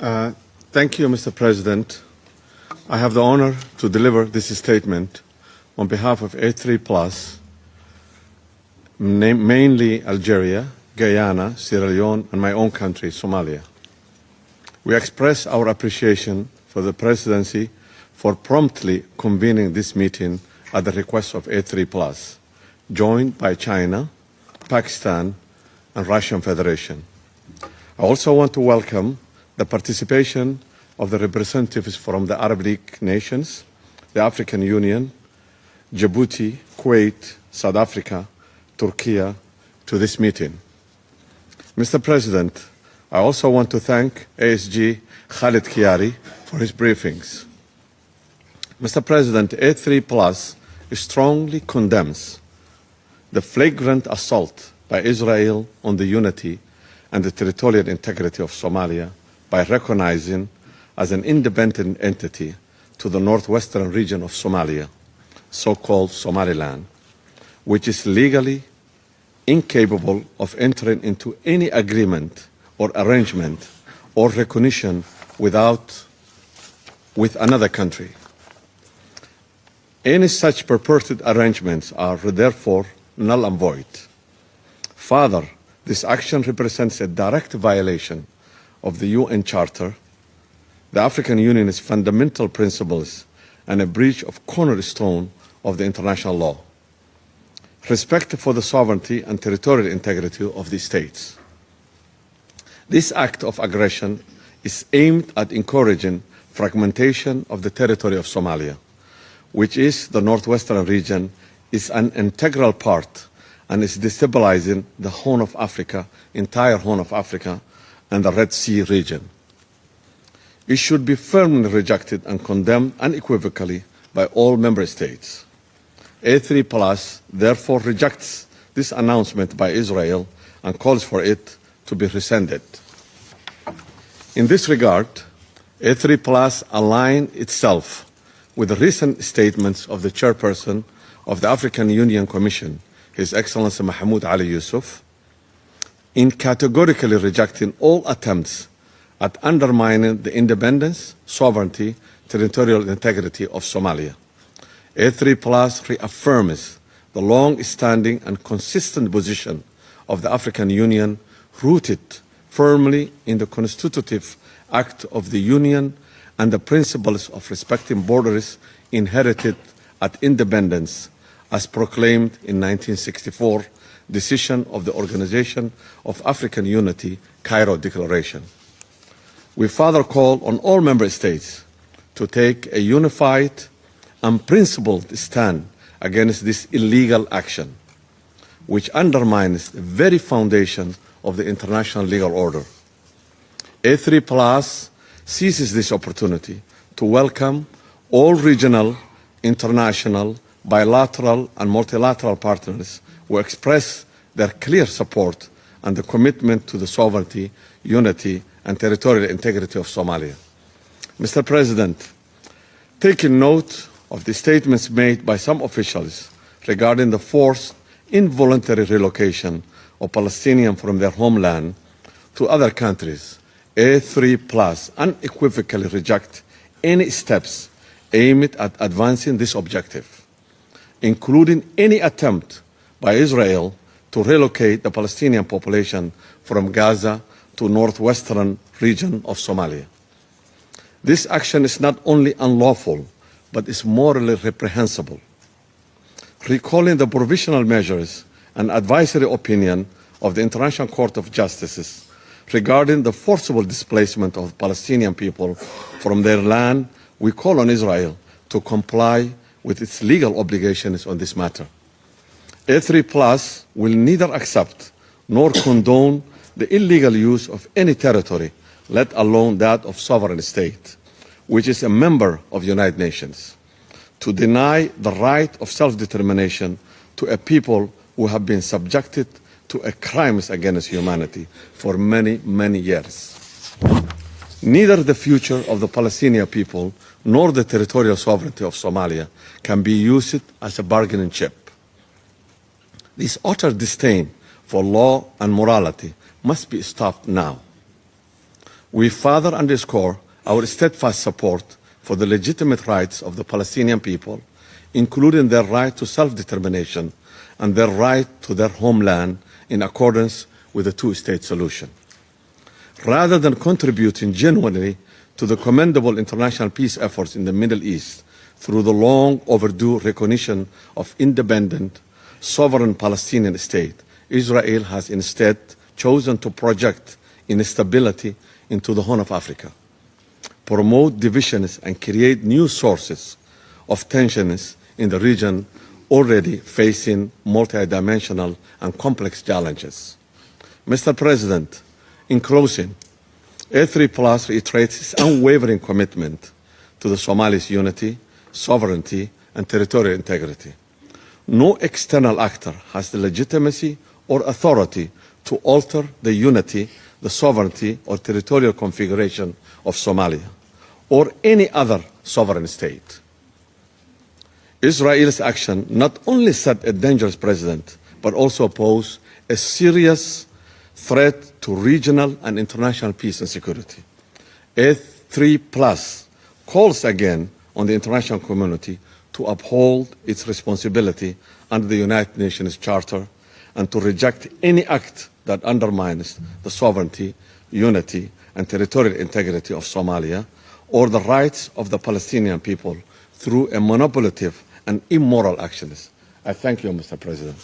Thank you, Mr. President. I have the honor to deliver this statement on behalf of A3+, mainly Algeria, Guyana, Sierra Leone, and my own country, Somalia. We express our appreciation for the Presidency for promptly convening this meeting at the request of A3+, joined by China, Pakistan, and Russian Federation. I also want to welcome the participation of the representatives from the Arab League nations, the African Union, Djibouti, Kuwait, South Africa, Turkey, to this meeting. Mr. President, I also want to thank ASG Khalid Kiari for his briefings. Mr. President, A3+ strongly condemns the flagrant assault by Israel on the unity and the territorial integrity of Somalia by recognizing as an independent entity to the northwestern region of Somalia, so-called Somaliland, which is legally incapable of entering into any agreement or arrangement or recognition with another country. Any such purported arrangements are therefore null and void. Further, this action represents a direct violation of the UN Charter, the African Union's fundamental principles, and a breach of cornerstone of the international law. Respect for the sovereignty and territorial integrity of the states. This act of aggression is aimed at encouraging fragmentation of the territory of Somalia, which is the northwestern region, is an integral part and is destabilizing the Horn of Africa, entire Horn of Africa, and the Red Sea region. It should be firmly rejected and condemned unequivocally by all member states. A3+ therefore rejects this announcement by Israel and calls for it to be rescinded. In this regard, A3+ aligns itself with the recent statements of the chairperson of the African Union Commission, His Excellency Mahmoud Ali Yusuf, in categorically rejecting all attempts at undermining the independence, sovereignty, territorial integrity of Somalia. A3+ reaffirms the long-standing and consistent position of the African Union, rooted firmly in the constitutive act of the Union and the principles of respecting borders inherited at independence, as proclaimed in 1964, decision of the Organization of African Unity, Cairo Declaration. We further call on all member states to take a unified and principled stand against this illegal action, which undermines the very foundation of the international legal order. A3+ seizes this opportunity to welcome all regional, international, bilateral, and multilateral partners who express their clear support and the commitment to the sovereignty, unity, and territorial integrity of Somalia. Mr. President, taking note of the statements made by some officials regarding the forced involuntary relocation of Palestinians from their homeland to other countries, A3+ unequivocally reject any steps aimed at advancing this objective, including any attempt by Israel to relocate the Palestinian population from Gaza to northwestern region of Somalia. This action is not only unlawful, but is morally reprehensible. Recalling the provisional measures and advisory opinion of the International Court of Justice regarding the forcible displacement of Palestinian people from their land, we call on Israel to comply with its legal obligations on this matter. A3+ will neither accept nor condone the illegal use of any territory, let alone that of sovereign state, which is a member of the United Nations, to deny the right of self-determination to a people who have been subjected to crimes against humanity for many, many years. Neither the future of the Palestinian people nor the territorial sovereignty of Somalia can be used as a bargaining chip. This utter disdain for law and morality must be stopped now. We further underscore our steadfast support for the legitimate rights of the Palestinian people, including their right to self-determination and their right to their homeland in accordance with the two-state solution. Rather than contributing genuinely to the commendable international peace efforts in the Middle East through the long overdue recognition of independent, sovereign Palestinian state, Israel has instead chosen to project instability into the Horn of Africa, promote divisions and create new sources of tensions in the region already facing multidimensional and complex challenges. Mr. President, in closing, A3+ reiterates its unwavering commitment to the Somalis' unity, sovereignty, and territorial integrity. No external actor has the legitimacy or authority to alter the unity, the sovereignty, or territorial configuration of Somalia or any other sovereign state. Israel's action not only set a dangerous precedent, but also posed a serious threat to regional and international peace and security. A3+ calls again on the international community to uphold its responsibility under the United Nations Charter and to reject any act that undermines the sovereignty, unity, and territorial integrity of Somalia or the rights of the Palestinian people through a manipulative and immoral actions. I thank you, Mr. President.